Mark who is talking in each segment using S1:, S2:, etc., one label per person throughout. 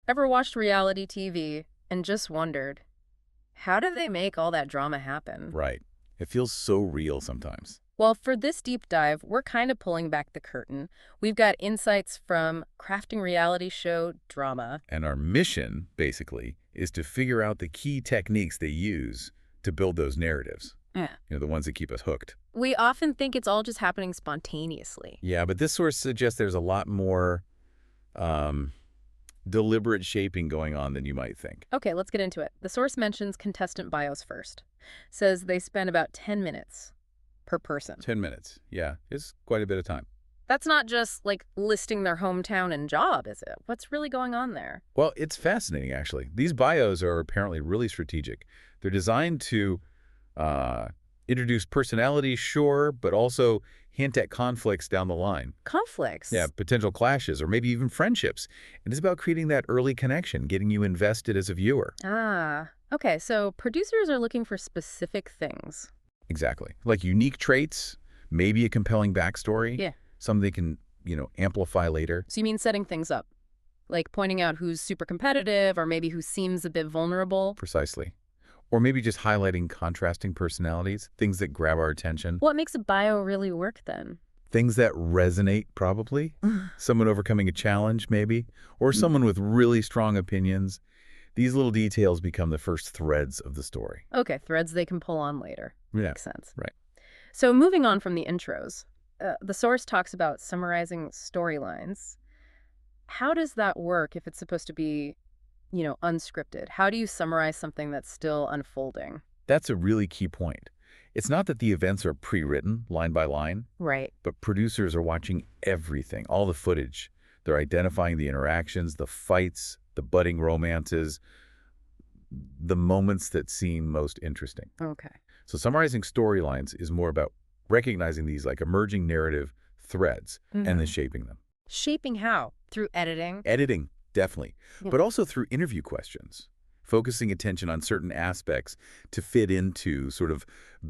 S1: Ever watched reality TV and just wondered, how do they make all that drama happen?
S2: Right. It feels so real sometimes.
S1: Well, for this deep dive, we're kind of pulling back the curtain. We've got insights from crafting reality show drama.
S2: And our mission, basically, is to figure out the key techniques they use to build those narratives.
S1: Yeah.
S2: The ones that keep us hooked.
S1: We often think it's all just happening spontaneously.
S2: Yeah, but this source suggests there's a lot more deliberate shaping going on than you might think.
S1: Okay, let's get into it. The source mentions contestant bios first. Says they spend about 10 minutes per person.
S2: 10 minutes. Yeah, it's quite a bit of time.
S1: That's not just like listing their hometown and job, is it? What's really going on there?
S2: Well, it's fascinating, actually. These bios are apparently really strategic. They're designed to introduce personality, sure, but also hint at conflicts down the line.
S1: Conflicts?
S2: Yeah, potential clashes or maybe even friendships. And it's about creating that early connection, getting you invested as a viewer.
S1: Ah, okay, so producers are looking for specific things.
S2: Exactly. Like unique traits, maybe a compelling backstory.
S1: Yeah.
S2: Something they can, amplify later.
S1: So you mean setting things up? Like pointing out who's super competitive or maybe who seems a bit vulnerable?
S2: Precisely. Or maybe just highlighting contrasting personalities, things that grab our attention.
S1: What makes a bio really work then?
S2: Things that resonate, probably. Someone overcoming a challenge, maybe. Or someone with really strong opinions. These little details become the first threads of the story.
S1: Okay, threads they can pull on later.
S2: Yeah,
S1: Makes sense.
S2: right.
S1: So moving on from the intros, the source talks about summarizing storylines. How does that work if it's supposed to be, unscripted? How do you summarize something that's still unfolding?
S2: That's a really key point. It's not that the events are pre-written, line by line,
S1: Right.
S2: but producers are watching everything, all the footage. They're identifying the interactions, the fights, the budding romances, the moments that seem most interesting.
S1: Okay.
S2: So summarizing storylines is more about recognizing these like emerging narrative threads and then shaping them.
S1: Shaping how? Through editing?
S2: Editing, definitely,
S1: Yeah.
S2: but also through interview questions, focusing attention on certain aspects to fit into sort of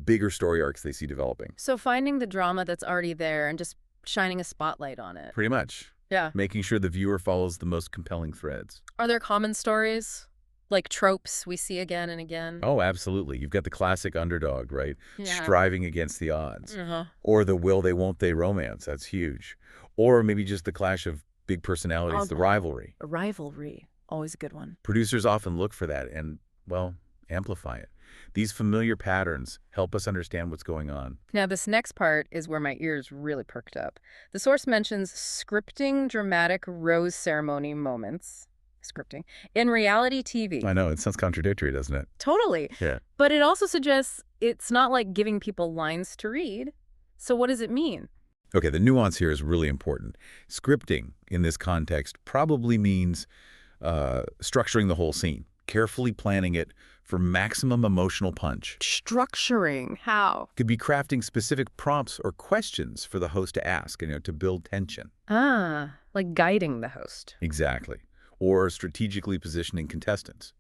S2: bigger story arcs they see developing.
S1: So finding the drama that's already there and just shining a spotlight on it.
S2: Pretty much.
S1: Yeah.
S2: Making sure the viewer follows the most compelling threads.
S1: Are there common stories? Like tropes we see again and again?
S2: Oh, absolutely. You've got the classic underdog, right?
S1: Yeah.
S2: Striving against the odds.
S1: Uh-huh.
S2: Or the will they, won't they romance. That's huge. Or maybe just the clash of big personalities, the rivalry.
S1: A rivalry. Always a good one.
S2: Producers often look for that and, well, amplify it. These familiar patterns help us understand what's going on.
S1: Now, this next part is where my ears really perked up. The source mentions scripting dramatic rose ceremony moments. Scripting. In reality TV.
S2: I know, it sounds contradictory, doesn't it?
S1: Totally.
S2: Yeah.
S1: But it also suggests it's not like giving people lines to read. So what does it mean?
S2: Okay, the nuance here is really important. Scripting, in this context, probably means structuring the whole scene, carefully planning it for maximum emotional punch.
S1: Structuring. How?
S2: Could be crafting specific prompts or questions for the host to ask, to build tension.
S1: Ah, like guiding the host.
S2: Exactly. Or strategically positioning contestants.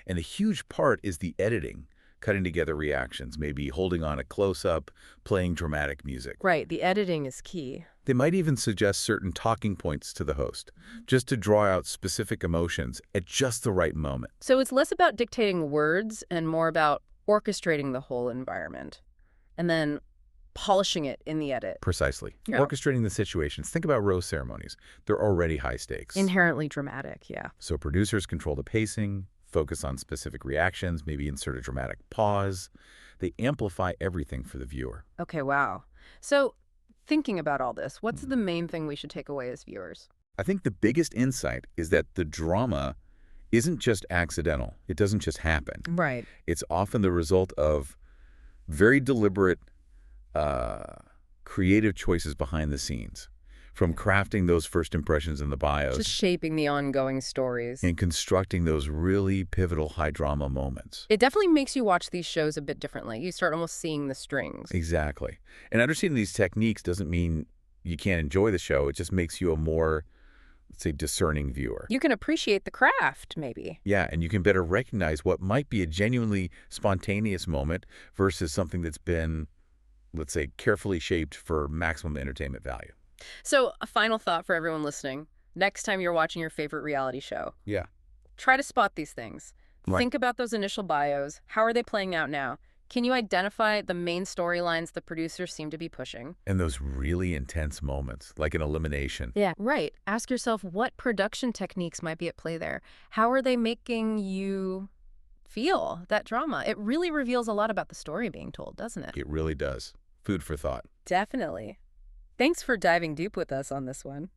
S2: And a huge part is the editing, cutting together reactions, maybe holding on a close-up, playing dramatic music.
S1: Right, the editing is key.
S2: They might even suggest certain talking points to the host, just to draw out specific emotions at just the right moment.
S1: So it's less about dictating words and more about orchestrating the whole environment and then polishing it in the edit.
S2: Precisely.
S1: Yeah.
S2: Orchestrating the situations. Think about rose ceremonies. They're already high stakes.
S1: Inherently dramatic, yeah.
S2: So producers control the pacing, focus on specific reactions, maybe insert a dramatic pause. They amplify everything for the viewer.
S1: Okay, wow. So thinking about all this, what's the main thing we should take away as viewers?
S2: I think the biggest insight is that the drama isn't just accidental. It doesn't just happen.
S1: Right.
S2: It's often the result of very deliberate, creative choices behind the scenes, from crafting those first impressions in the bios
S1: Just shaping the ongoing stories.
S2: and constructing those really pivotal high drama moments.
S1: It definitely makes you watch these shows a bit differently. You start almost seeing the strings.
S2: Exactly. And understanding these techniques doesn't mean you can't enjoy the show. It just makes you a more, let's say, discerning viewer.
S1: You can appreciate the craft, maybe.
S2: Yeah, and you can better recognize what might be a genuinely spontaneous moment versus something that's been, let's say, carefully shaped for maximum entertainment value.
S1: So a final thought for everyone listening. Next time you're watching your favorite reality show,
S2: Yeah.
S1: Try to spot these things.
S2: Right.
S1: Think about those initial bios. How are they playing out now? Can you identify the main storylines the producers seem to be pushing?
S2: And those really intense moments, like an elimination.
S1: Yeah. Right. Ask yourself what production techniques might be at play there. How are they making you feel that drama? It really reveals a lot about the story being told, doesn't it?
S2: It really does. Food for thought.
S1: Definitely. Thanks for diving deep with us on this one.